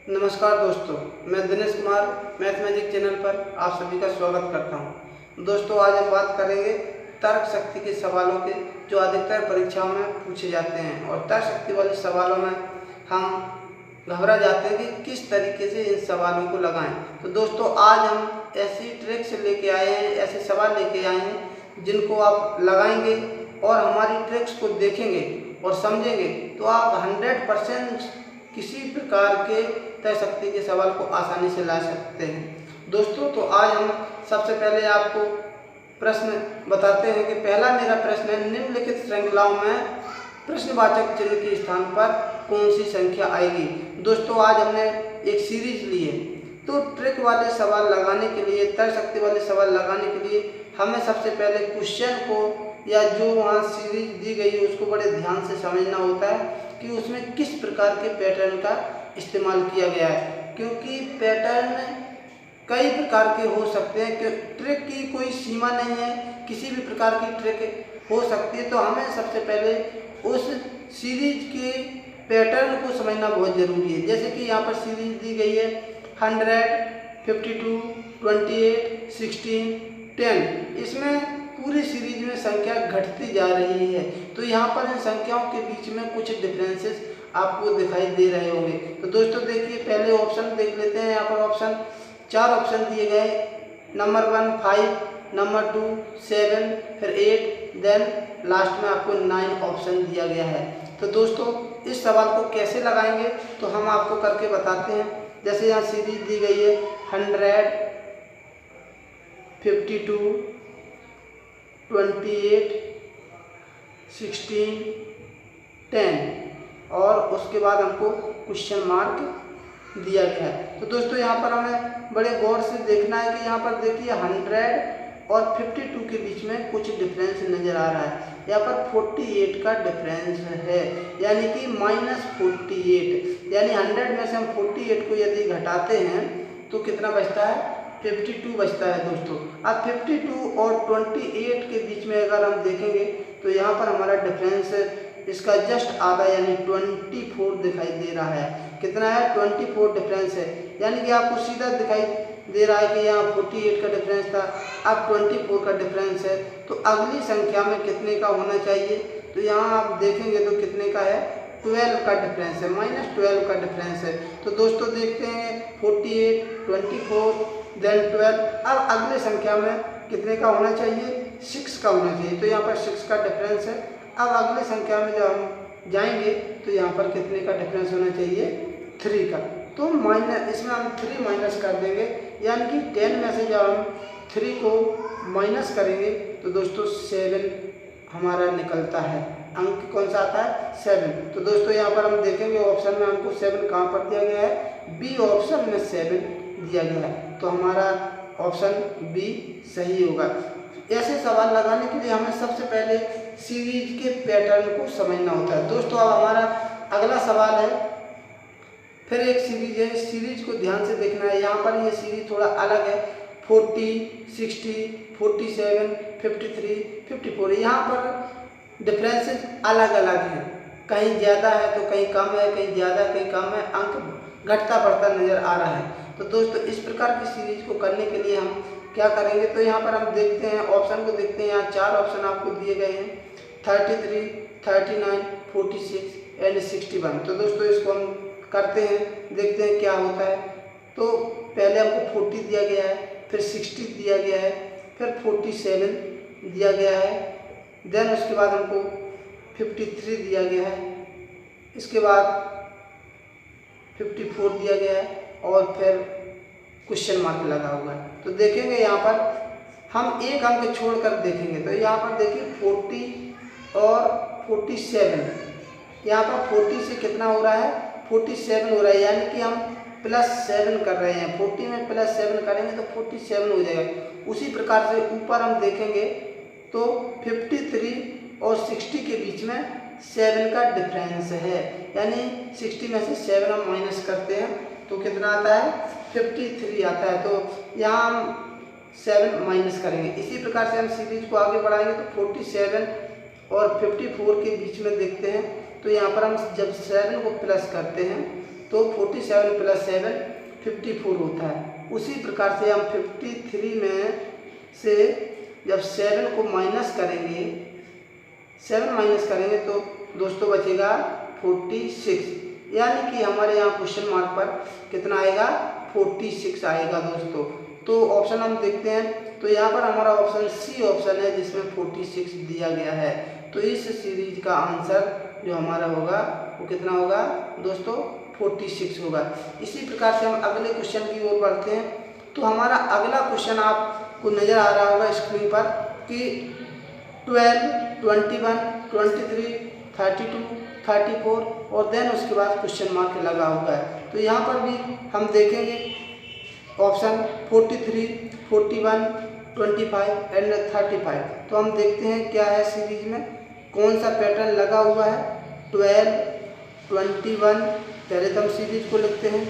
नमस्कार दोस्तों, मैं Dinesh Kumar math magic channel पर आप सभी का स्वागत करता हूं। दोस्तों, आज हम बात करेंगे तर्क शक्ति के सवालों के जो अधिकतर परीक्षाओं में पूछे जाते हैं। और तर्क शक्ति वाले सवालों में हम घबरा जाते हैं कि किस तरीके से इन सवालों को लगाएं। तो दोस्तों, आज हम ऐसी ट्रिक्स लेके आए हैं, ऐसे सवाल लेके आए हैं जिनको आप लगाएंगे और हमारी ट्रिक्स को देखेंगे और समझेंगे तो आप 100% किसी प्रकार के तय शक्ति के सवाल को आसानी से ला सकते हैं। दोस्तों, तो आज हम सबसे पहले आपको प्रश्न बताते हैं कि पहला मेरा प्रश्न है, निम्नलिखित श्रृंखलाओं में प्रश्नवाचक चिन्ह के स्थान पर कौन सी संख्या आएगी। दोस्तों, आज हमने एक सीरीज ली है, तो ट्रिक वाले सवाल लगाने के लिए, तय शक्ति वाले सवाल लगाने के लिए हमें सबसे पहले क्वेश्चन को या जो वहाँ सीरीज दी गई है उसको बड़े ध्यान से समझना होता है कि उसमें किस प्रकार के पैटर्न का इस्तेमाल किया गया है, क्योंकि पैटर्न कई प्रकार के हो सकते हैं कि ट्रिक की कोई सीमा नहीं है, किसी भी प्रकार की ट्रिक हो सकती है। तो हमें सबसे पहले उस सीरीज के पैटर्न को समझना बहुत ज़रूरी है। जैसे कि यहाँ पर सीरीज दी गई है 100, 52, 28, 16, 10। इसमें पूरी सीरीज में संख्या घटती जा रही है। तो यहाँ पर इन संख्याओं के बीच में कुछ डिफरेंसेस आपको दिखाई दे रहे होंगे। तो दोस्तों देखिए, पहले ऑप्शन देख लेते हैं। यहाँ पर ऑप्शन 4 ऑप्शन दिए गए, नंबर 1 5, नंबर 2 7, फिर 8, देन लास्ट में आपको 9 ऑप्शन दिया गया है। तो दोस्तों, इस सवाल को कैसे लगाएंगे तो हम आपको करके बताते हैं। जैसे यहाँ सीरीज दी गई है 100, 52, 28, 16, 10 और उसके बाद हमको क्वेश्चन मार्क दिया गया है। तो दोस्तों, यहाँ पर हमें बड़े गौर से देखना है कि यहाँ पर देखिए 100 और 52 के बीच में कुछ डिफरेंस नज़र आ रहा है। यहाँ पर 48 का डिफरेंस है, यानी कि -48, यानी 100 में से हम 48 को यदि घटाते हैं तो कितना बचता है, 52 बचता है। दोस्तों, अब 52 और 28 के बीच में अगर हम देखेंगे तो यहाँ पर हमारा डिफरेंस इसका जस्ट आधा यानी 24 दिखाई दे रहा है। कितना है, 24 डिफरेंस है, यानी कि आपको सीधा दिखाई दे रहा है कि यहाँ 48 का डिफरेंस था, अब 24 का डिफरेंस है। तो अगली संख्या में कितने का होना चाहिए, तो यहाँ आप देखेंगे तो कितने का है, 12 का डिफरेंस है, -12 का डिफरेंस है। तो दोस्तों देखते हैं 48, 24, देन 12। अब अगले संख्या में कितने का होना चाहिए, 6 का होना चाहिए। तो यहाँ पर 6 का डिफरेंस है। अब अगले संख्या में जब हम जाएंगे तो यहाँ पर कितने का डिफरेंस होना चाहिए, 3 का। तो इसमें हम 3 माइनस कर देंगे, यानी कि 10 में से जब हम 3 को माइनस करेंगे तो दोस्तों 7 हमारा निकलता है। अंक कौन सा आता है, 7। तो दोस्तों यहाँ पर हम देखेंगे ऑप्शन में हमको 7 कहाँ पर दिया गया है, बी ऑप्शन में 7 दिया गया है। तो हमारा ऑप्शन बी सही होगा। ऐसे सवाल लगाने के लिए हमें सबसे पहले सीरीज के पैटर्न को समझना होता है। दोस्तों, अब हमारा अगला सवाल है, फिर एक सीरीज है। इस सीरीज को ध्यान से देखना है। यहाँ पर ये सीरीज थोड़ा अलग है, 40, 60, 47, 53, 54। यहाँ पर डिफरेंसेस अलग अलग हैं, कहीं ज़्यादा है तो कहीं कम है, कहीं ज़्यादा कहीं कम है, अंक घटता बढ़ता नज़र आ रहा है। तो दोस्तों, इस प्रकार की सीरीज को करने के लिए हम क्या करेंगे, तो यहाँ पर हम देखते हैं, ऑप्शन को देखते हैं। यहाँ 4 ऑप्शन आपको दिए गए हैं, 33, 39, 46 एंड 61। तो दोस्तों इसको हम करते हैं, देखते हैं क्या होता है। तो पहले हमको 40 दिया गया है, फिर 60 दिया गया है, फिर 47 दिया गया है, देन उसके बाद हमको 53 दिया गया है, इसके बाद 54 दिया गया है और फिर क्वेश्चन मार्क लगा हुआ है। तो देखेंगे यहाँ पर हम एक अंक छोड़कर देखेंगे तो यहाँ पर देखिए 40 और 47, यहाँ पर 40 से कितना हो रहा है, 47 हो रहा है, यानी कि हम +7 कर रहे हैं। 40 में +7 करेंगे तो 47 हो जाएगा। उसी प्रकार से ऊपर हम देखेंगे तो 53 और 60 के बीच में 7 का डिफरेंस है, यानी 60 में से 7 हम माइनस करते हैं तो कितना आता है, 53 आता है। तो यहाँ हम 7 माइनस करेंगे। इसी प्रकार से हम सीरीज को आगे बढ़ाएंगे तो 47 और 54 के बीच में देखते हैं। तो यहाँ पर हम जब 7 को प्लस करते हैं तो 47 + 7 54 होता है। उसी प्रकार से हम 53 में से जब 7 को माइनस करेंगे, 7 माइनस करेंगे तो दोस्तों बचेगा 46, यानी कि हमारे यहाँ क्वेश्चन मार्क पर कितना आएगा, 46 आएगा दोस्तों। तो ऑप्शन हम देखते हैं, तो यहाँ पर हमारा ऑप्शन सी ऑप्शन है जिसमें 46 दिया गया है। तो इस सीरीज का आंसर जो हमारा होगा वो कितना होगा दोस्तों, 46 होगा। इसी प्रकार से हम अगले क्वेश्चन की ओर बढ़ते हैं। तो हमारा अगला क्वेश्चन आपको नज़र आ रहा होगा स्क्रीन पर कि 12, 21, 23, 32, 34 और देन उसके बाद क्वेश्चन मार्क लगा हुआ है। तो यहाँ पर भी हम देखेंगे ऑप्शन 43, 41, 25 एंड 35। तो हम देखते हैं क्या है सीरीज में कौन सा पैटर्न लगा हुआ है। 12, 21, पहले तो हम सीरीज को लिखते हैं,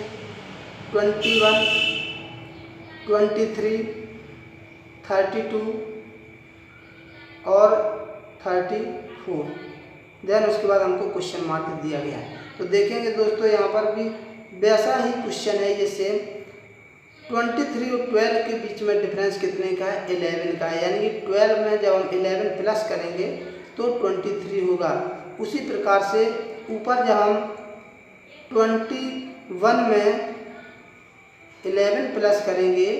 21, 23, 32 और 34, देन उसके बाद हमको क्वेश्चन मार्क दिया गया है। तो देखेंगे दोस्तों यहाँ पर भी वैसा ही क्वेश्चन है, ये सेम 23 और 12 के बीच में डिफरेंस कितने का है, 11 का है, यानी कि 12 में जब हम 11 प्लस करेंगे तो 23 होगा। उसी प्रकार से ऊपर जब हम 21 में 11 प्लस करेंगे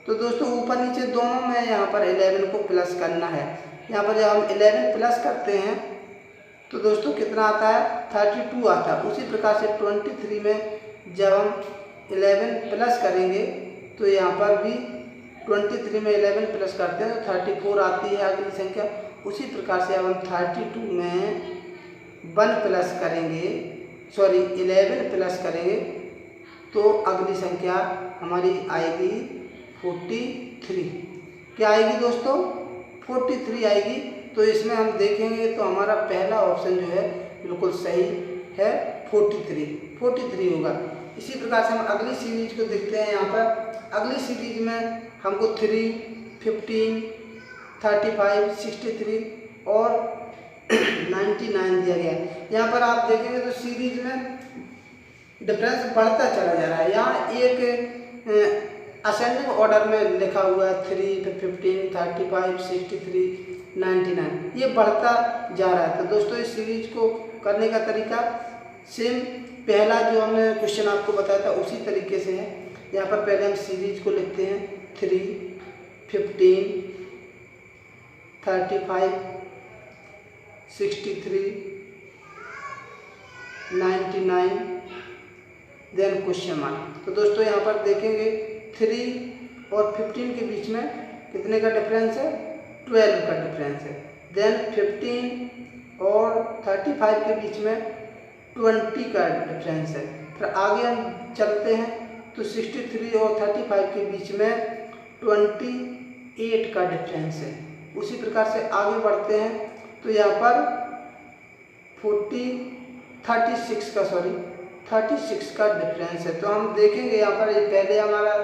तो दोस्तों ऊपर नीचे दोनों में यहाँ पर 11 को प्लस करना है। यहाँ पर जब हम 11 प्लस करते हैं तो दोस्तों कितना आता है, 32 आता है। उसी प्रकार से 23 में जब हम 11 प्लस करेंगे तो यहाँ पर भी 23 में 11 प्लस करते हैं तो 34 आती है अगली संख्या। उसी प्रकार से अब हम 32 में 1 प्लस करेंगे, सॉरी 11 प्लस करेंगे तो अगली संख्या हमारी आएगी 43। क्या आएगी दोस्तों, 43 आएगी। तो इसमें हम देखेंगे तो हमारा पहला ऑप्शन जो है बिल्कुल सही है, 43 होगा। इसी प्रकार से हम अगली सीरीज को देखते हैं। यहाँ पर अगली सीरीज में हमको 3, 15, 35, 63 और 99 दिया गया है। यहाँ पर आप देखेंगे तो सीरीज में डिफरेंस बढ़ता चला जा रहा है। यहाँ एक असेंडिंग ऑर्डर में लिखा हुआ है 3, 15, 35, 63, 99, ये बढ़ता जा रहा है। तो दोस्तों इस सीरीज को करने का तरीका सेम पहला जो हमने क्वेश्चन आपको बताया था उसी तरीके से है। यहाँ पर पहले हम सीरीज को लिखते हैं 3, 15, 35, 63, 99 देन क्वेश्चन मार्क। तो दोस्तों यहाँ पर देखेंगे 3 और 15 के बीच में कितने का डिफरेंस है, 12 का डिफरेंस है। देन 15 और 35 के बीच में 20 का डिफरेंस है। फिर आगे हम चलते हैं तो 63 और 35 के बीच में 28 का डिफरेंस है। उसी प्रकार से आगे बढ़ते हैं तो यहाँ पर 36 का डिफरेंस है। तो हम देखेंगे यहाँ पर पहले हमारा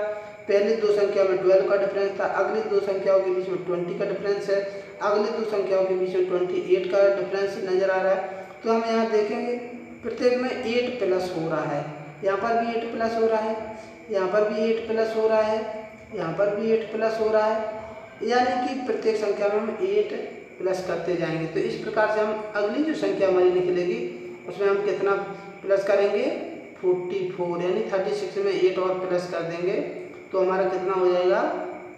पहली दो संख्याओं में 12 का डिफरेंस था, अगली दो संख्याओं के बीच में 20 का डिफरेंस है, अगली दो संख्याओं के बीच में 28 का डिफरेंस नज़र आ रहा है। तो हम यहाँ देखेंगे प्रत्येक में 8 प्लस हो रहा है। यहाँ पर भी 8 प्लस हो रहा है, यहाँ पर भी 8 प्लस हो रहा है, यहाँ पर भी 8 प्लस हो रहा है, यानी कि प्रत्येक संख्या में हम 8 प्लस करते जाएंगे। तो इस प्रकार से हम अगली जो संख्या हमारी निकलेगी उसमें हम कितना प्लस करेंगे, 44, यानी 36 में 8 और प्लस कर देंगे तो हमारा कितना हो जाएगा,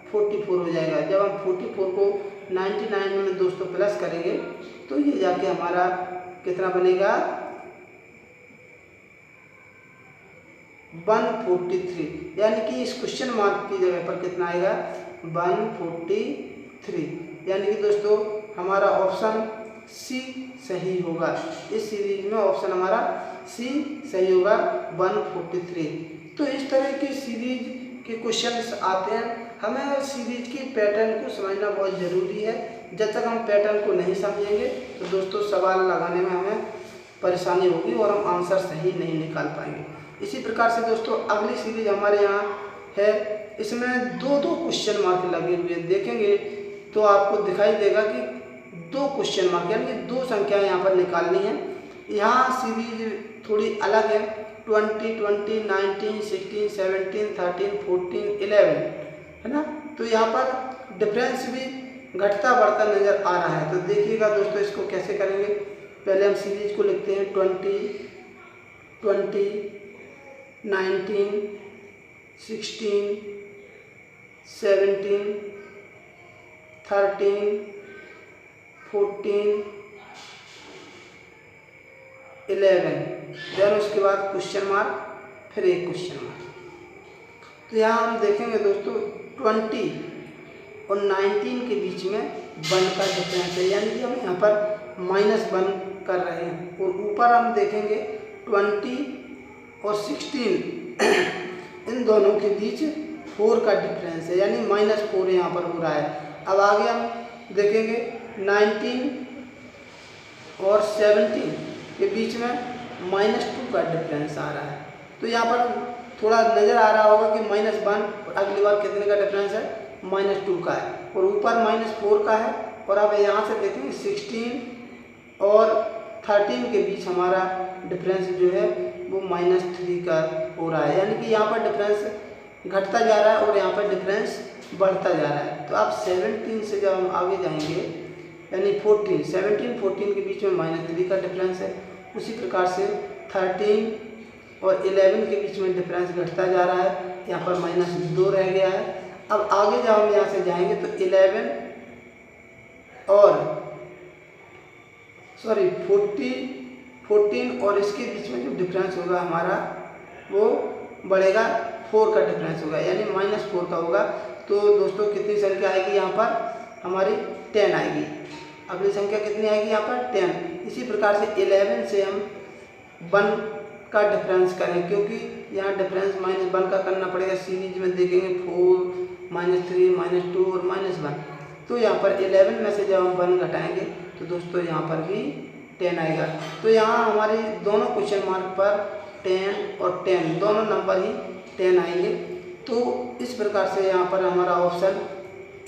44 हो जाएगा। जब हम 44 को 99 में दोस्तों प्लस करेंगे तो ये जाके हमारा कितना बनेगा, 143, यानी कि इस क्वेश्चन मार्क की जगह पर कितना आएगा, 143, यानी कि दोस्तों हमारा ऑप्शन सी सही होगा। इस सीरीज में ऑप्शन हमारा सी सही होगा, 143। तो इस तरह की सीरीज के क्वेश्चंस आते हैं। हमें सीरीज की पैटर्न को समझना बहुत ज़रूरी है। जब तक हम पैटर्न को नहीं समझेंगे तो दोस्तों सवाल लगाने में हमें परेशानी होगी और हम आंसर सही नहीं निकाल पाएंगे। इसी प्रकार से दोस्तों अगली सीरीज हमारे यहाँ है, इसमें दो क्वेश्चन मार्क लगे हुए देखेंगे तो आपको दिखाई देगा कि 2 क्वेश्चन मार्क, यानी कि 2 संख्याएँ यहाँ पर निकालनी है। यहाँ सीरीज थोड़ी अलग है, 20, 20, 19, 16, 17, 13, 14, 11 है ना। तो यहाँ पर डिफरेंस भी घटता बढ़ता नज़र आ रहा है। तो देखिएगा दोस्तों इसको कैसे करेंगे। पहले हम सीरीज को लिखते हैं 20, 20, 19, 16, 17, 13, 14, 11, देन उसके बाद क्वेश्चन मार्क, फिर एक क्वेश्चन मार्क। तो यहाँ हम देखेंगे दोस्तों 20 और 19 के बीच में 1 का डिफरेंस है, यानी कि हम यहाँ पर -1 कर रहे हैं। और ऊपर हम देखेंगे 20 और 16 इन दोनों के बीच 4 का डिफरेंस है, यानी -4 यहाँ पर हो रहा है। अब आगे हम देखेंगे 19 और 17 के बीच में -2 का डिफरेंस आ रहा है। तो यहाँ पर थोड़ा नज़र आ रहा होगा कि -1 अगली बार कितने का डिफरेंस है, -2 का है, और ऊपर -4 का है। और अब यहाँ से देखेंगे 16 और 13 के बीच हमारा डिफरेंस जो है वो -3 का हो रहा है, यानी कि यहाँ पर डिफरेंस घटता जा रहा है और यहाँ पर डिफरेंस बढ़ता जा रहा है। तो आप 17 से जब हम आगे जाएंगे, यानी 14, 17, 14 के बीच में -3 का डिफरेंस है। उसी प्रकार से 13 और 11 के बीच में डिफरेंस घटता जा रहा है, यहाँ पर -2 रह गया है। अब आगे जब हम यहाँ से जाएंगे तो 14 और इसके बीच में जो डिफरेंस होगा हमारा वो बढ़ेगा, 4 का डिफरेंस होगा, यानी -4 का होगा। तो दोस्तों कितनी संख्या आएगी यहाँ पर हमारी, 10 आएगी। अगली संख्या कितनी आएगी यहाँ पर, 10। इसी प्रकार से 11 से हम 1 का डिफरेंस करें, क्योंकि यहाँ डिफरेंस -1 का करना पड़ेगा। सीरीज में देखेंगे 4, -3, -2 और -1। तो यहाँ पर 11 में से जब हम 1 घटाएंगे तो दोस्तों यहाँ पर भी 10 आएगा। तो यहाँ हमारे दोनों क्वेश्चन मार्क पर 10 और 10 दोनों नंबर ही 10 आएंगे। तो इस प्रकार से यहाँ पर हमारा ऑप्शन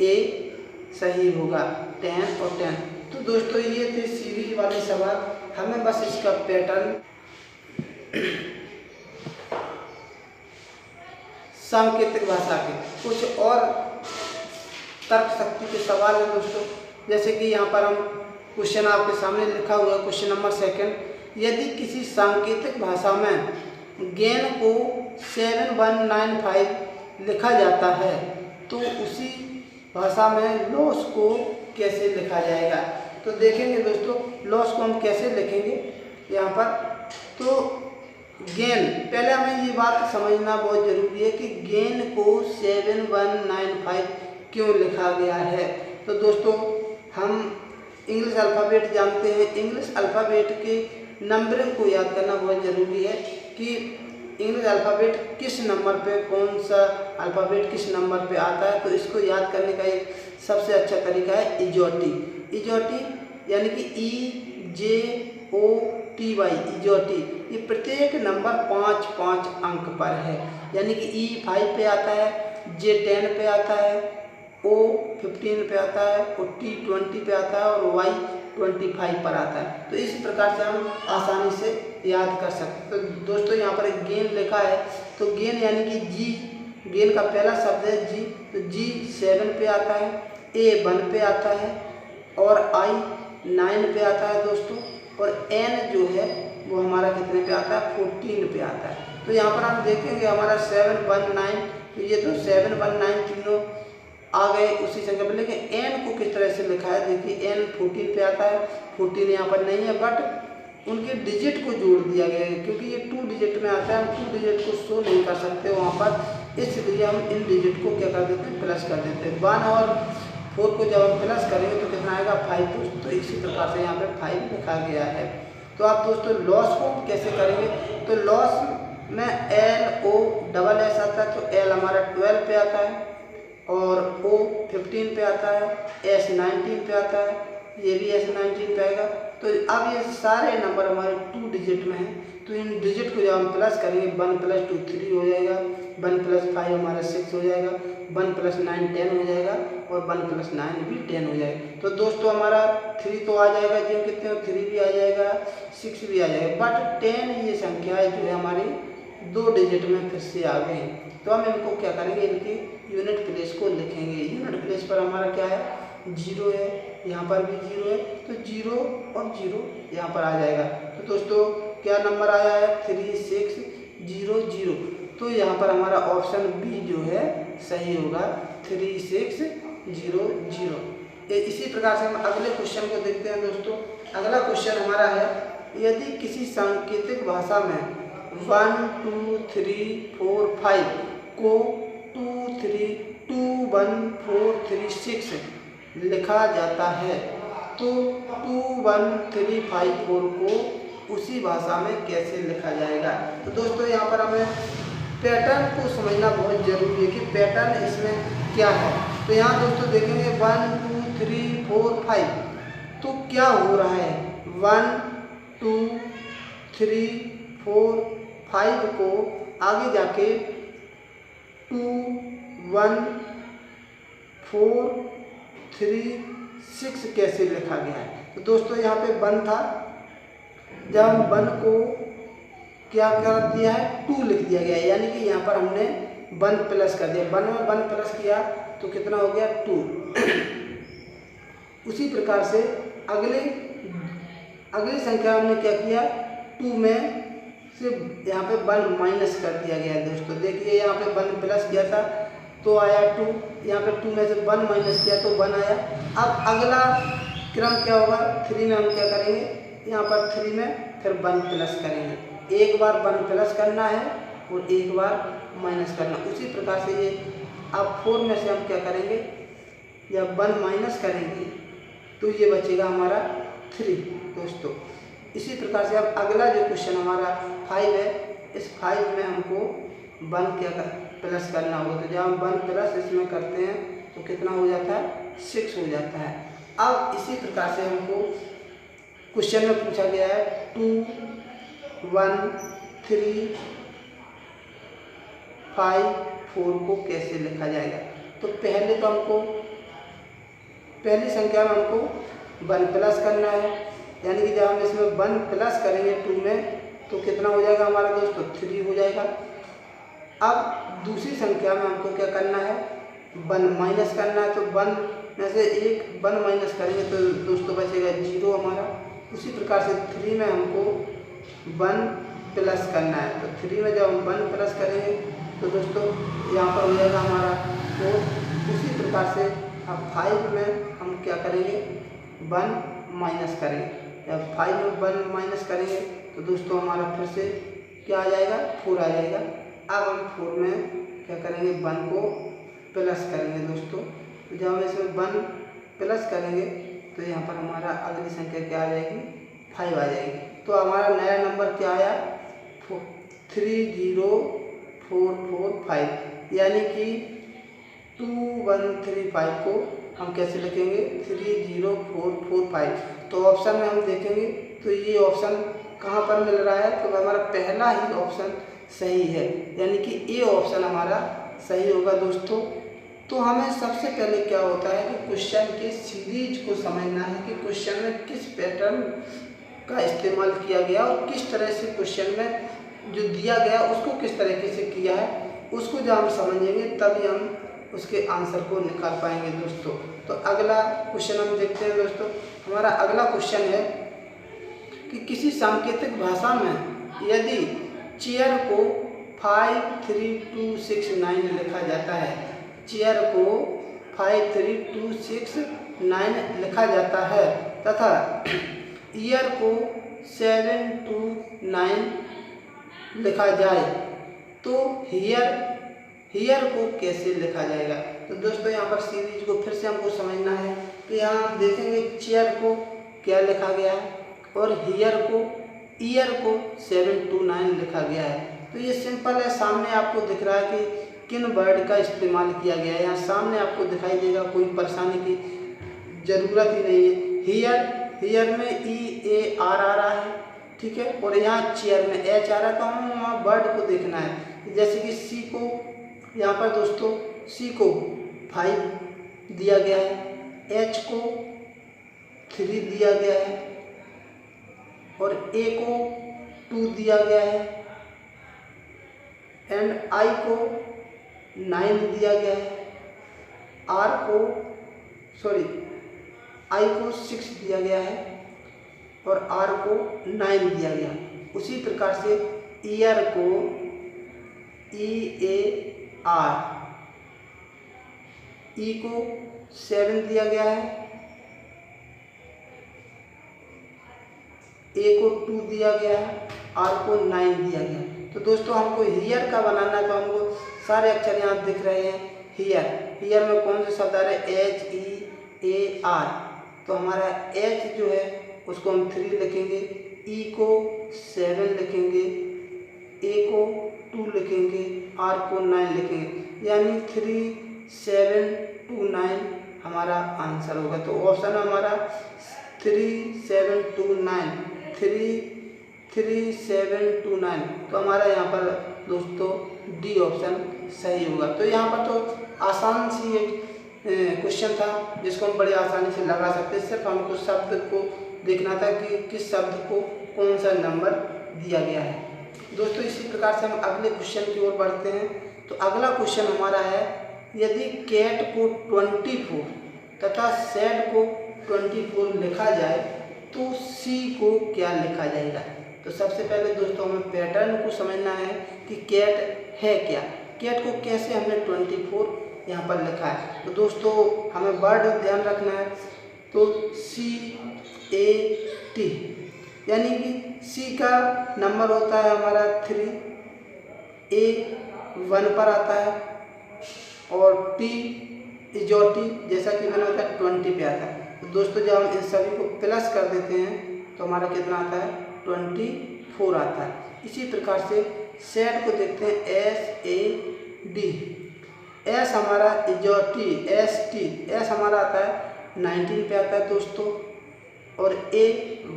ए सही होगा, 10 और 10। तो दोस्तों ये थे सीरीज वाले सवाल। हमें बस इसका पैटर्न सांकेतिक भाषा के कुछ और तर्क शक्ति के सवाल हैं दोस्तों। जैसे कि यहाँ पर हम क्वेश्चन आपके सामने लिखा हुआ है, क्वेश्चन नंबर 2, यदि किसी सांकेतिक भाषा में गेन को 7195 लिखा जाता है तो उसी भाषा में लॉस को कैसे लिखा जाएगा। तो देखेंगे दोस्तों लॉस को हम कैसे लिखेंगे यहाँ पर। तो गेन, पहले हमें ये बात समझना बहुत ज़रूरी है कि गेन को 7195 क्यों लिखा गया है। तो दोस्तों हम इंग्लिश अल्फ़ाबेट जानते हैं, इंग्लिश अल्फ़ाबेट के नंबरिंग को याद करना बहुत ज़रूरी है कि इंग्लिश अल्फ़ाबेट किस नंबर पे, कौन सा अल्फ़ाबेट किस नंबर पे आता है। तो इसको याद करने का एक सबसे अच्छा तरीका है इजोटी। इजोटी यानी कि EJOTY, इजोटी। ये प्रत्येक नंबर 5-5 अंक पर है, यानी कि E5 पे आता है, J10 पे आता है, O15 पे आता है, और T20 पे आता है, और Y25 पर आता है। तो इस प्रकार से हम आसानी से याद कर सकते हैं। तो दोस्तों यहाँ पर एक गेन लिखा है, तो गेन यानी कि G, गेन का पहला शब्द है G, तो G 7 पे आता है, A 1 पे आता है, और I 9 पे आता है दोस्तों, और N जो है वो हमारा कितने पे आता है, 14 पे आता है। तो यहाँ पर हम देखेंगे हमारा 719, तो ये तो 719 तीनों आ गए उसी संख्या पर, लेकिन N को किस तरह से लिखा है, देखिए N 14 पे आता है, 14 यहाँ पर नहीं है, बट उनके डिजिट को जोड़ दिया गया है, क्योंकि ये 2 डिजिट में आता है, हम 2 डिजिट को शो नहीं कर सकते वहाँ पर, इसलिए हम इन डिजिट को क्या कर देते हैं, प्लस कर देते हैं। 1 और 4 को जब हम प्लस करेंगे तो कितना आएगा, 5। तो इसी प्रकार से यहाँ पे 5 लिखा गया है। तो आप दोस्तों लॉस को कैसे करेंगे, तो लॉस में LOSS आता है, तो L हमारा 12 पे आता है, और O 15 पे आता है, S 19 पे आता है, ये भी S 19 पे आएगा। तो अब ये सारे नंबर हमारे 2 डिजिट में हैं, तो इन डिजिट को जब हम प्लस करेंगे 1 + 2 3 हो जाएगा, 1 + 5 हमारा 6 हो जाएगा, 1 + 9 10 हो जाएगा और 1 + 9 भी 10 हो जाएगा। तो दोस्तों हमारा 3 तो आ जाएगा जी, हम कितने 3 भी आ जाएगा, 6 भी आ जाएगा, बट 10 ये संख्या है जो है हमारी 2 डिजिट में फिर से आ गई। तो हम इनको क्या करेंगे, इनकी यूनिट प्लेस को लिखेंगे। यूनिट प्लेस पर हमारा क्या है, 0 है, यहाँ पर भी 0 है, तो 0 और 0 यहाँ पर आ जाएगा। तो दोस्तों क्या नंबर आया है, 3 6 0 0। तो यहाँ पर हमारा ऑप्शन बी जो है सही होगा, 3 6 0 0। इसी प्रकार से हम अगले क्वेश्चन को देखते हैं दोस्तों। अगला क्वेश्चन हमारा है, यदि किसी सांकेतिक भाषा में 1 2 3 4 5 को 2 3 2 1 4 3 6 लिखा जाता है, तो 2 1 3 5 4 को उसी भाषा में कैसे लिखा जाएगा। तो दोस्तों यहाँ पर हमें पैटर्न को समझना बहुत जरूरी है कि पैटर्न इसमें क्या है। तो यहाँ दोस्तों देखेंगे 1 2 3 4 5, तो क्या हो रहा है, 1 2 3 4 5 को आगे जाके 2 1 4 3 6 कैसे लिखा गया है। तो दोस्तों यहाँ पे 1 था, जब हम 1 को क्या कर दिया है, 2 लिख दिया गया है, यानी कि यहाँ पर हमने 1 प्लस कर दिया, 1 में 1 प्लस किया तो कितना हो गया, 2। उसी प्रकार से अगली संख्या हमने क्या किया, 2 में से यहाँ पे 1 माइनस कर दिया गया है। दोस्तों देखिए यहाँ पे 1 प्लस किया था तो आया 2, यहाँ पे 2 में से 1 माइनस किया तो 1 आया। अब अगला क्रम क्या होगा, 3 में हम क्या करेंगे, यहाँ पर 3 में फिर 1 प्लस करेंगे, एक बार 1 प्लस करना है और एक बार माइनस करना। उसी प्रकार से ये अब 4 में से हम क्या करेंगे, या 1 माइनस करेंगे तो ये बचेगा हमारा 3 दोस्तों। इसी प्रकार से अब अगला जो क्वेश्चन हमारा 5 है, इस 5 में हमको 1 क्या प्लस करना होगा। तो जब हम 1 प्लस इसमें करते हैं तो कितना हो जाता है, 6 हो जाता है। अब इसी प्रकार से हमको क्वेश्चन में पूछा गया है 2 1 3 5 4 को कैसे लिखा जाएगा। तो पहले तो हमको पहली संख्या में हमको 1 प्लस करना है, यानी कि जब हम इसमें 1 प्लस करेंगे 2 में तो कितना हो जाएगा हमारा दोस्तों, 3 हो जाएगा। अब दूसरी संख्या में हमको क्या करना है, 1 माइनस करना है, तो 1 में से 1 माइनस करेंगे तो दोस्तों बचेगा 0 हमारा। उसी प्रकार से 3 में हमको 1 प्लस करना है, तो 3 में जब हम 1 प्लस करेंगे तो दोस्तों यहाँ पर हो जाएगा हमारा 4। उसी प्रकार से अब 5 में हम क्या करेंगे, 1 माइनस करेंगे, जब 5 में 1 माइनस करेंगे तो दोस्तों हमारा फिर से क्या आ जाएगा, 4 आ जाएगा। अब हम 4 में क्या करेंगे, 1 को प्लस करेंगे दोस्तों। तो जब हम इसमें 1 प्लस करेंगे तो यहाँ पर हमारा अगली संख्या क्या आ जाएगी, 5 आ जाएगी। तो हमारा नया नंबर क्या आया, 30445, यानी कि 2135 को हम कैसे लिखेंगे, 30445। तो ऑप्शन में हम देखेंगे तो ये ऑप्शन कहाँ पर मिल रहा है, तो हमारा पहला ही ऑप्शन सही है, यानी कि ए ऑप्शन हमारा सही होगा दोस्तों। तो हमें सबसे पहले क्या होता है कि क्वेश्चन के सीरीज को समझना है कि क्वेश्चन में किस पैटर्न का इस्तेमाल किया गया और किस तरह से क्वेश्चन में जो दिया गया उसको किस तरीके से किया है, उसको जब हम समझेंगे तभी हम उसके आंसर को निकाल पाएंगे दोस्तों। तो अगला क्वेश्चन हम देखते हैं दोस्तों। हमारा अगला क्वेश्चन है कि किसी सांकेतिक भाषा में यदि चेयर को 5 3 2 6 9 लिखा जाता है, चेयर को 5 3 2 6 9 लिखा जाता है तथा ईयर को 7 2 9 लिखा जाए, तो हियर को कैसे लिखा जाएगा। तो दोस्तों यहाँ पर सीरीज को फिर से हमको समझना है। तो यहाँ हम देखेंगे चेयर को क्या लिखा गया है और ईयर को 7 2 9 लिखा गया है। तो ये सिंपल है, सामने आपको दिख रहा है कि किन वर्ड का इस्तेमाल किया गया है, यहाँ सामने आपको दिखाई देगा, कोई परेशानी की ज़रूरत ही नहीं है। हियर में EAR आ रहा है, ठीक है, और यहाँ चेयर में H आ रहा है, तो हमें वहाँ वर्ड को देखना है। जैसे कि सी को यहाँ पर दोस्तों सी को 5 दिया गया है, एच को 3 दिया गया है और ए को 2 दिया गया है एंड आई को 9 दिया गया है, आई को 6 दिया गया है और आर को 9 दिया गया। उसी प्रकार से ईयर को EAR, ई को 7 दिया गया है, ए को 2 दिया गया है, आर को 9 दिया गया। तो दोस्तों हमको हियर का बनाना है, तो हमको सारे अक्षर यहाँ दिख रहे हैं। हियर में कौन से शब्द आ रहे हैं, HEAR, तो हमारा H जो है उसको हम 3 लिखेंगे, E को 7 लिखेंगे, A को 2 लिखेंगे, R को 9 लिखेंगे, यानी 3, 7, 2, 9 हमारा आंसर होगा। तो ऑप्शन हमारा 3, 7, 2, 9, 3, 7, 2, 9, तो हमारा यहाँ पर दोस्तों डी ऑप्शन सही होगा। तो यहाँ पर तो आसान सी एक क्वेश्चन था जिसको हम बड़ी आसानी से लगा सकते हैं। सिर्फ हमको शब्द को देखना था कि किस शब्द को कौन सा नंबर दिया गया है। दोस्तों इसी प्रकार से हम अगले क्वेश्चन की ओर बढ़ते हैं। तो अगला क्वेश्चन हमारा है, यदि कैट को 24 तथा सैड को 24 लिखा जाए तो सी को क्या लिखा जाएगा। तो सबसे पहले दोस्तों हमें पैटर्न को समझना है कि कैट है क्या, कैट को कैसे हमने 24 यहाँ पर लिखा है। तो दोस्तों हमें वर्ड ध्यान रखना है। तो CAT, यानी कि C का नंबर होता है हमारा 3, A 1 पर आता है और T इजोटी जैसा कि मैंने बताया 20 पे आता है। तो दोस्तों जब हम इन सभी को प्लस कर देते हैं तो हमारा कितना आता है, 24 आता है। इसी प्रकार से सैड को देखते हैं, SAD, S हमारा इजोटी S हमारा आता है 19 पे आता है दोस्तों, और A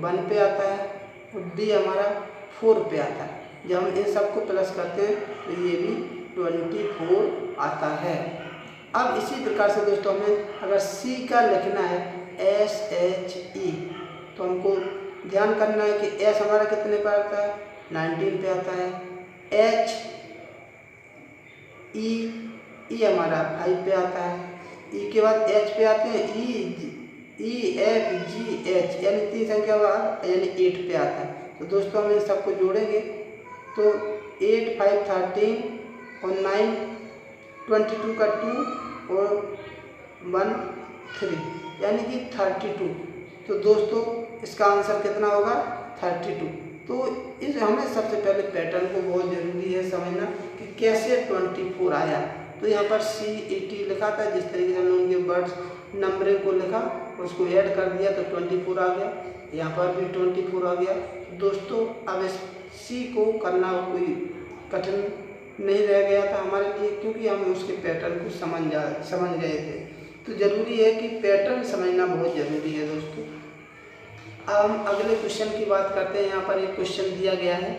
1 पे आता है और D हमारा 4 पे आता है। जब हम इन सब को प्लस करते हैं तो ये भी 24 आता है। अब इसी प्रकार से दोस्तों हमें अगर C का लिखना है SHE, तो हमको ध्यान करना है कि S हमारा कितने पे आता है, 19 पे आता है, E हमारा 5 पे आता है, E के बाद H पे आते हैं, EFGH यानी 3 संख्या बाद यानी 8 पे आता है। तो दोस्तों हम इन सबको जोड़ेंगे तो 8, 5, 13 और 9, 22 का 2 और 1, 3 यानी कि 32। तो दोस्तों इसका आंसर कितना होगा, 32। तो इस हमें सबसे पहले पैटर्न को बहुत ज़रूरी है समझना कि कैसे 24 आया। तो यहाँ पर CAT लिखा था, जिस तरीके से हमने उनके वर्ड्स नंबरिंग को लिखा उसको ऐड कर दिया तो 24 आ गया, यहाँ पर भी 24 आ गया। दोस्तों अब इस C को करना कोई कठिन नहीं रह गया था हमारे लिए, क्योंकि हम उसके पैटर्न को समझ गए थे। तो ज़रूरी है कि पैटर्न समझना बहुत ज़रूरी है दोस्तों। अब हम अगले क्वेश्चन की बात करते हैं। यहाँ पर एक क्वेश्चन दिया गया है,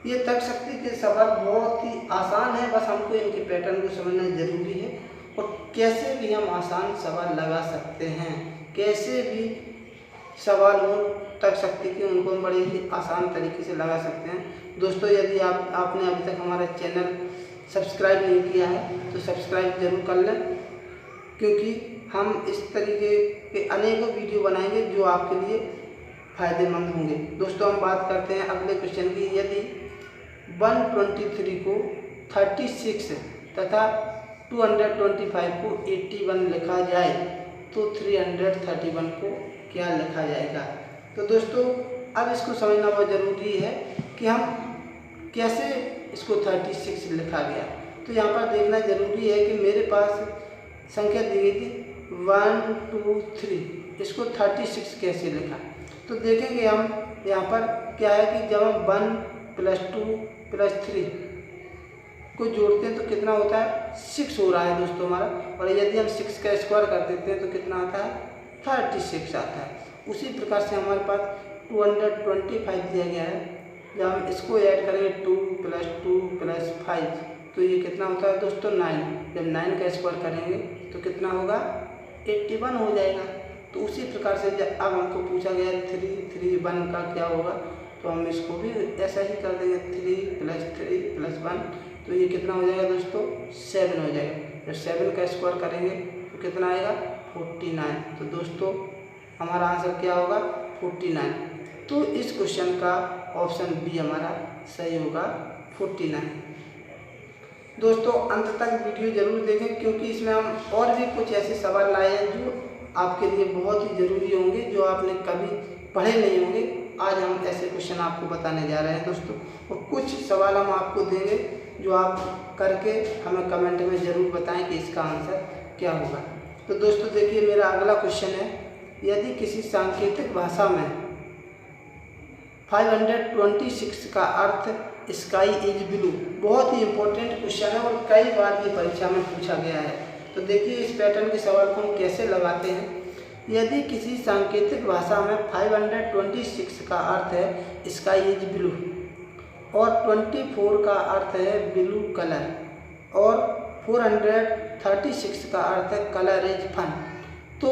ये तर्क शक्ति के सवाल बहुत ही आसान है, बस हमको इनके पैटर्न को समझना जरूरी है और कैसे भी हम आसान सवाल लगा सकते हैं। कैसे भी सवाल हो तर्क शक्ति के, उनको हम बड़े ही आसान तरीके से लगा सकते हैं। दोस्तों यदि आपने अभी तक हमारा चैनल सब्सक्राइब नहीं किया है तो सब्सक्राइब जरूर कर लें, क्योंकि हम इस तरीके के अनेकों वीडियो बनाएंगे जो आपके लिए फ़ायदेमंद होंगे। दोस्तों हम बात करते हैं अगले क्वेश्चन की। यदि 123 को 36 तथा 225 को 81 लिखा जाए तो 331 को क्या लिखा जाएगा। तो दोस्तों अब इसको समझना बहुत ज़रूरी है कि हम कैसे इसको 36 लिखा गया। तो यहाँ पर देखना ज़रूरी है कि मेरे पास संख्या दी गई थी 1, 2, 3, इसको 36 कैसे लिखा। तो देखेंगे हम यहाँ पर क्या है कि जब हम 1 + 2 + 3 को जोड़ते हैं तो कितना होता है, 6 हो रहा है दोस्तों हमारा। और यदि हम 6 का स्क्वायर कर देते हैं तो कितना आता है, 36 आता है। उसी प्रकार से हमारे पास 225 दिया गया है, जब हम इसको ऐड करेंगे 2 + 2 + 5 तो ये कितना होता है दोस्तों 9। जब 9 का स्क्वायर करेंगे तो कितना होगा 81 हो जाएगा। तो उसी प्रकार से जब अब हमको पूछा गया 3 3 1 का क्या होगा, तो हम इसको भी ऐसा ही कर देंगे 3 + 3 + 1 तो ये कितना हो जाएगा दोस्तों 7 हो जाएगा। जब 7 का स्क्वायर करेंगे तो कितना आएगा 49। तो दोस्तों हमारा आंसर क्या होगा 49। तो इस क्वेश्चन का ऑप्शन बी हमारा सही होगा 49। दोस्तों अंत तक वीडियो जरूर देखें क्योंकि इसमें हम और भी कुछ ऐसे सवाल लाए हैं जो आपके लिए बहुत ही ज़रूरी होंगे, जो आपने कभी पढ़े नहीं होंगे। आज हम ऐसे क्वेश्चन आपको बताने जा रहे हैं दोस्तों, और कुछ सवाल हम आपको देंगे जो आप करके हमें कमेंट में ज़रूर बताएं कि इसका आंसर क्या होगा। तो दोस्तों देखिए मेरा अगला क्वेश्चन है, यदि किसी सांकेतिक भाषा में 526 का अर्थ स्काई इज ब्लू, बहुत ही इंपॉर्टेंट क्वेश्चन है और कई बार ये परीक्षा में पूछा गया है। तो देखिए इस पैटर्न के सवाल को हम कैसे लगाते हैं। यदि किसी सांकेतिक भाषा में 526 का अर्थ है स्काई इज ब्लू और 24 का अर्थ है ब्लू कलर और 436 का अर्थ है कलर इज फन, तो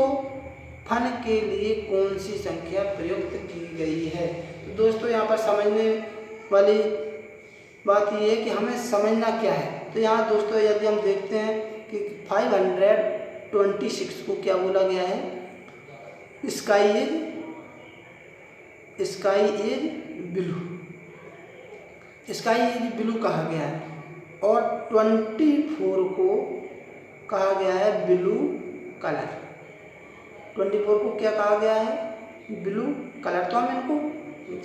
फन के लिए कौन सी संख्या प्रयुक्त की गई है। तो दोस्तों यहाँ पर समझने वाली बात ये है कि हमें समझना क्या है। तो यहाँ दोस्तों यदि हम देखते हैं कि 526 को क्या बोला गया है, sky is blue, sky is blue कहा गया है और 24 को कहा गया है ब्लू कलर। 24 को क्या कहा गया है ब्लू कलर, तो हम इनको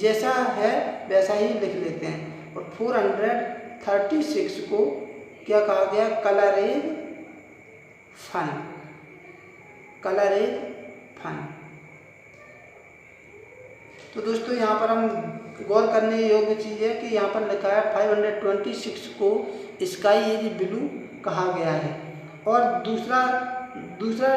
जैसा है वैसा ही लिख लेते हैं। और 436 को क्या कहा गया colour is fun, colour is fun. तो दोस्तों यहाँ पर हम गौर करने योग्य चीज़ है कि यहाँ पर लिखा है 526 को स्काई इज ब्लू कहा गया है और दूसरा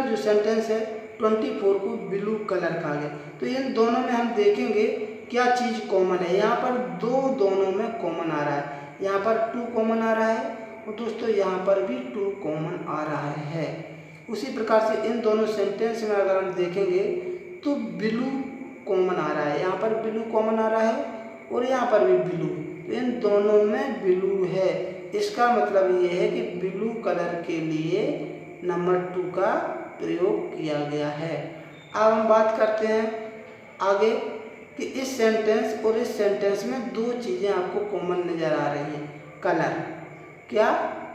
जो सेंटेंस है 24 को ब्लू कलर कहा गया। तो इन दोनों में हम देखेंगे क्या चीज़ कॉमन है। यहाँ पर दोनों में कॉमन आ रहा है, यहाँ पर 2 कॉमन आ रहा है और दोस्तों यहाँ पर भी 2 कॉमन आ रहा है। उसी प्रकार से इन दोनों सेंटेंस में अगर हम देखेंगे तो ब्लू कॉमन आ रहा है, यहाँ पर ब्लू कॉमन आ रहा है और यहाँ पर भी ब्लू, तो इन दोनों में ब्लू है। इसका मतलब ये है कि ब्लू कलर के लिए नंबर 2 का प्रयोग किया गया है। अब हम बात करते हैं आगे कि इस सेंटेंस और इस सेंटेंस में 2 चीज़ें आपको कॉमन नज़र आ रही हैं। कलर, क्या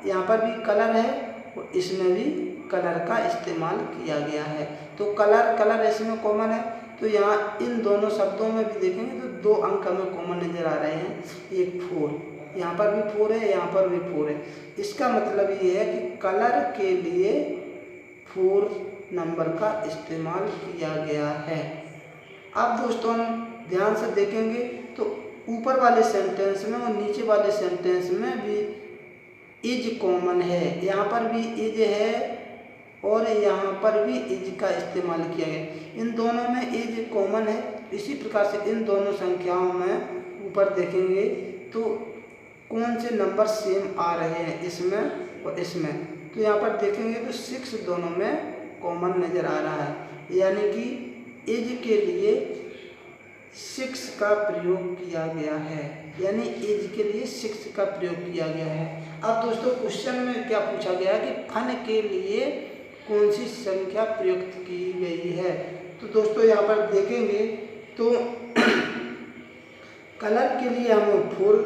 यहाँ पर भी कलर है और इसमें भी कलर का इस्तेमाल किया गया है। तो कलर इसमें कॉमन है, तो यहाँ इन दोनों शब्दों में भी देखेंगे तो 2 अंक हमें कॉमन नज़र आ रहे हैं। एक 4, यहाँ पर भी 4 है, यहाँ पर भी 4 है। इसका मतलब ये है कि कलर के लिए 4 नंबर का इस्तेमाल किया गया है। अब दोस्तों हम ध्यान से देखेंगे तो ऊपर वाले सेंटेंस में और नीचे वाले सेंटेंस में भी इज कॉमन है, यहाँ पर भी इज है और यहाँ पर भी इज का इस्तेमाल किया गया। इन दोनों में इज कॉमन है। इसी प्रकार से इन दोनों संख्याओं में ऊपर देखेंगे तो कौन से नंबर सेम आ रहे हैं इसमें और इसमें। तो यहाँ पर देखेंगे तो 6 दोनों में कॉमन नज़र आ रहा है, यानी कि इज के लिए 6 का प्रयोग किया गया है, यानी इज के लिए 6 का प्रयोग किया गया है। अब दोस्तों क्वेश्चन में क्या पूछा गया है कि फन के लिए कौन सी संख्या प्रयुक्त की गई है। तो दोस्तों यहाँ पर देखेंगे तो कलर के लिए हमें 4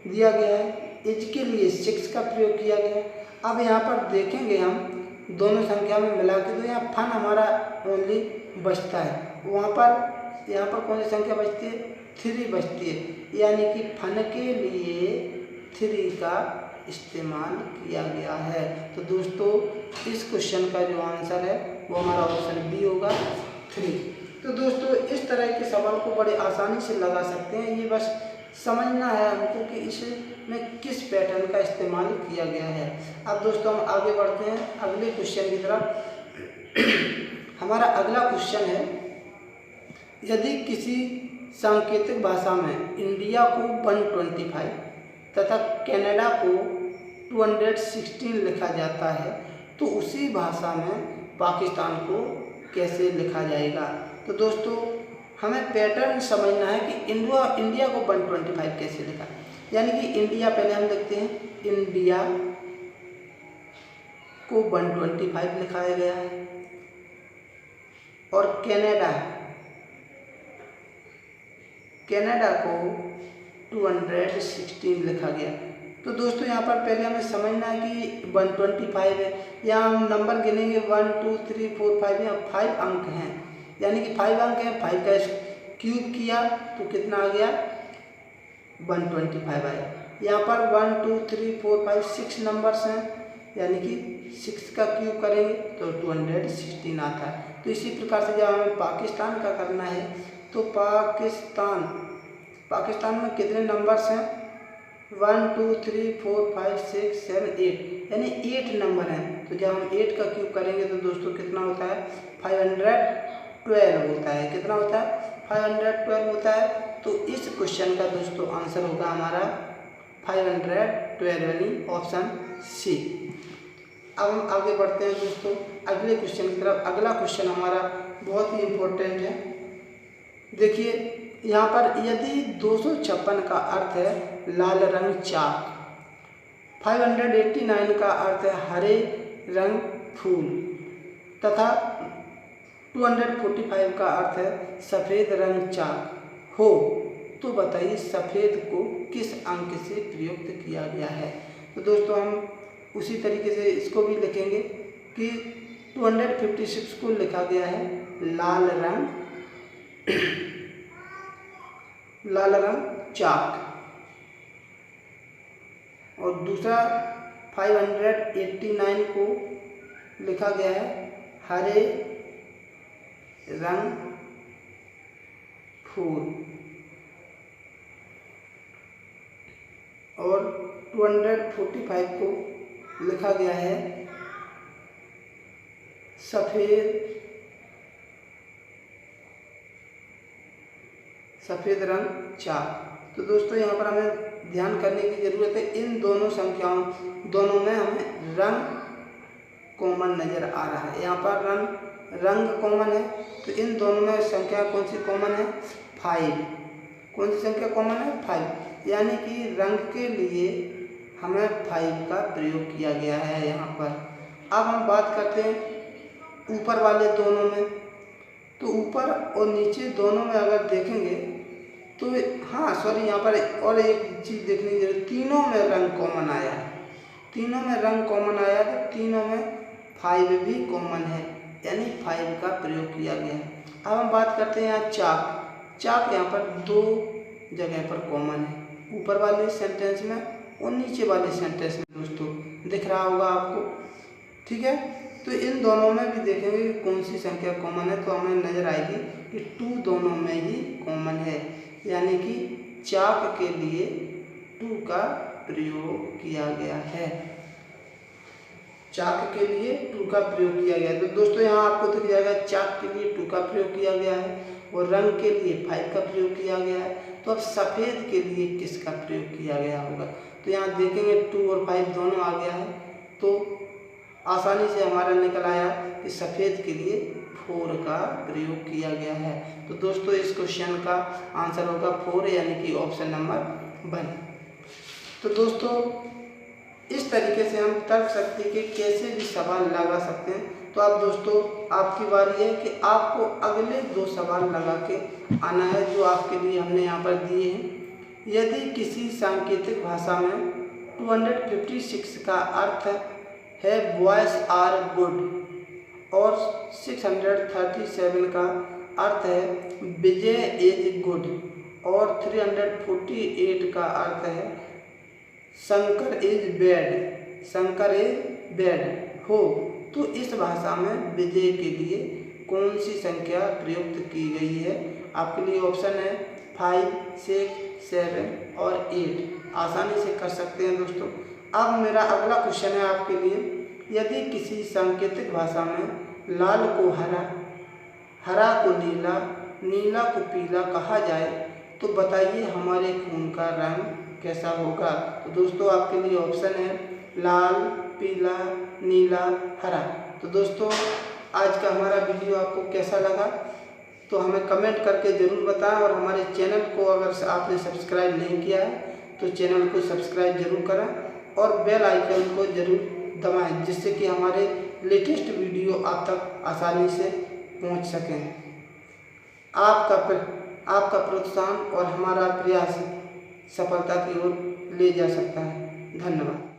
दिया गया है, इज के लिए 6 का प्रयोग किया गया है। अब यहाँ पर देखेंगे हम दोनों संख्या में मिला के तो यहाँ फन हमारा ओनली बचता है, वहाँ पर यहाँ पर कौन सी संख्या बचती है 3 बचती है, यानी कि फन के लिए 3 का इस्तेमाल किया गया है। तो दोस्तों इस क्वेश्चन का जो आंसर है वो हमारा ऑप्शन बी होगा 3। तो दोस्तों इस तरह के सवाल को बड़े आसानी से लगा सकते हैं, ये बस समझना है हमको कि इसमें किस पैटर्न का इस्तेमाल किया गया है। अब दोस्तों हम आगे बढ़ते हैं अगले क्वेश्चन की तरफ। हमारा अगला क्वेश्चन है, यदि किसी सांकेतिक भाषा में इंडिया को 125 तथा कनाडा को 216 लिखा जाता है, तो उसी भाषा में पाकिस्तान को कैसे लिखा जाएगा। तो दोस्तों हमें पैटर्न समझना है कि इंडिया को 125 कैसे लिखा, यानी कि इंडिया पहले हम देखते हैं, इंडिया को 125 लिखाया गया है और कनाडा को 216 लिखा गया। तो दोस्तों यहाँ पर पहले हमें समझना है कि 125 है, यहाँ हम नंबर गिनेंगे 1 2 3 4 5, यहाँ 5 अंक हैं, यानी कि 5 अंक हैं, 5 का क्यूब किया तो कितना आ गया 125 आया। यहाँ पर 1 2 3 4 5 6 नंबर्स हैं, यानी कि 6 का क्यूब करेंगे तो 216 आता है। तो इसी प्रकार से जब हमें पाकिस्तान का करना है तो पाकिस्तान में कितने नंबर्स हैं 1 2 3 4 5 6 7 8, यानी 8 नंबर हैं। तो जब हम 8 का क्यूब करेंगे तो दोस्तों कितना होता है 512 होता है। कितना होता है 512 होता है। तो इस क्वेश्चन का दोस्तों आंसर होगा हमारा 512 यानी ऑप्शन सी। अब हम आगे बढ़ते हैं दोस्तों अगले क्वेश्चन की तरफ। अगला क्वेश्चन हमारा बहुत ही इम्पोर्टेंट है। देखिए यहाँ पर यदि 256 का अर्थ है लाल रंग चाक, 589 का अर्थ है हरे रंग फूल तथा 245 का अर्थ है सफ़ेद रंग चाक हो, तो बताइए सफ़ेद को किस अंक से प्रयुक्त किया गया है। तो दोस्तों हम उसी तरीके से इसको भी लिखेंगे कि 256 को लिखा गया है लाल रंग चाक, और दूसरा 589 को लिखा गया है हरे रंग फूल, और 245 को लिखा गया है सफ़ेद रंग चाक। तो दोस्तों यहाँ पर हमें ध्यान करने की ज़रूरत है, इन दोनों में हमें रंग कॉमन नज़र आ रहा है। यहाँ पर रंग कॉमन है, तो इन दोनों में संख्या कौन सी कॉमन है 5। कौन सी संख्या कॉमन है 5, यानी कि रंग के लिए हमें 5 का प्रयोग किया गया है यहाँ पर। अब हम बात करते हैं ऊपर वाले दोनों में। तो ऊपर और नीचे दोनों में अगर देखेंगे तो यहाँ पर और एक चीज़ देखने की जरूरत, तीनों में रंग कॉमन आया है। तीनों में रंग कॉमन आया तो तीनों में 5 भी कॉमन है, यानी 5 का प्रयोग किया गया है। अब हम बात करते हैं यहाँ चाक यहाँ पर 2 जगह पर कॉमन है, ऊपर वाले सेंटेंस में और नीचे वाले सेंटेंस में। दोस्तों दिख रहा होगा आपको, ठीक है। तो इन दोनों में भी देखेंगे कि कौन सी संख्या कॉमन है, तो हमें नज़र आएगी कि 2 दोनों में ही कॉमन है, यानी कि चाक के लिए 2 का प्रयोग किया गया है। चाक के लिए 2 का प्रयोग किया गया है। तो दोस्तों यहाँ आपको दिख जाएगा चाक के लिए 2 का प्रयोग किया गया है और रंग के लिए 5 का प्रयोग किया गया है। तो अब सफ़ेद के लिए किसका प्रयोग किया गया होगा, तो यहाँ देखेंगे 2 और 5 दोनों आ गया है, तो आसानी से हमारा निकल आया कि सफ़ेद के लिए 4 का प्रयोग किया गया है। तो दोस्तों इस क्वेश्चन का आंसर होगा 4, यानी कि ऑप्शन नंबर 1। तो दोस्तों इस तरीके से हम तर्क शक्ति के कैसे भी सवाल लगा सकते हैं। तो अब दोस्तों आपकी बारी है कि आपको अगले 2 सवाल लगा के आना है, जो आपके लिए हमने यहाँ पर दिए हैं। यदि किसी सांकेतिक भाषा में 256 का अर्थ है बॉयज़ आर गुड और 637 का अर्थ है विजय इज गुड और 348 का अर्थ है शंकर इज बैड हो, तो इस भाषा में विजय के लिए कौन सी संख्या प्रयुक्त की गई है। आपके लिए ऑप्शन है 5, 6, 7 और 8। आसानी से कर सकते हैं दोस्तों। अब मेरा अगला क्वेश्चन है आपके लिए, यदि किसी सांकेतिक भाषा में लाल को हरा, हरा को नीला, नीला को पीला कहा जाए तो बताइए हमारे खून का रंग कैसा होगा। तो दोस्तों आपके लिए ऑप्शन है लाल, पीला, नीला, हरा। तो दोस्तों आज का हमारा वीडियो आपको कैसा लगा तो हमें कमेंट करके ज़रूर बताएं, और हमारे चैनल को अगर आपने सब्सक्राइब नहीं किया है तो चैनल को सब्सक्राइब जरूर करें और बेल आइकन को जरूर दबाएं, जिससे कि हमारे लेटेस्ट वीडियो आप तक आसानी से पहुंच सकें। आपका प्रोत्साहन और हमारा प्रयास सफलता की ओर ले जा सकता है। धन्यवाद।